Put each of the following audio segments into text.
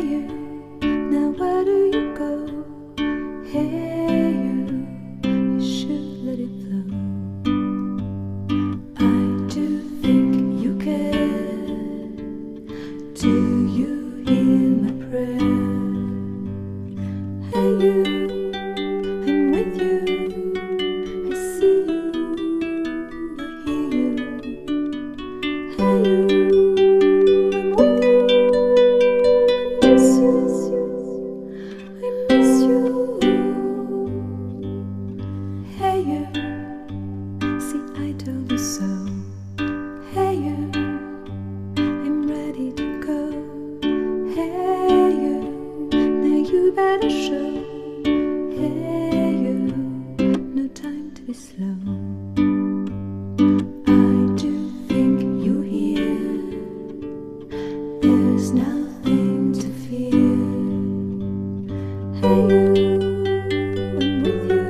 you, now where do you go? Hey you should let it flow. I do think you care. Do you hear my prayer? Hey you, I'm with you. I see you, I hear you. Hey you, I'm with you. I miss you, I miss you. Hey you, see I told you so. Hey you, I'm ready to go. Hey you, now you better show. Hey you, no time to be slow. I do think you hear. There's nothing to fear. Hey you, I'm with you.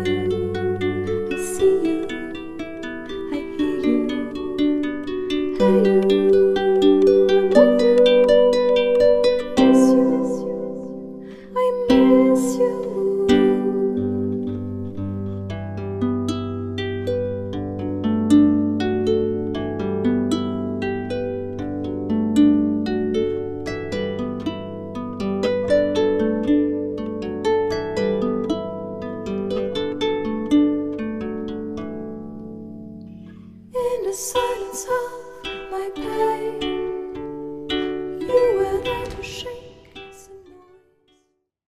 I see you, I hear you. Hey you, I'm with you. I miss you. In the silence of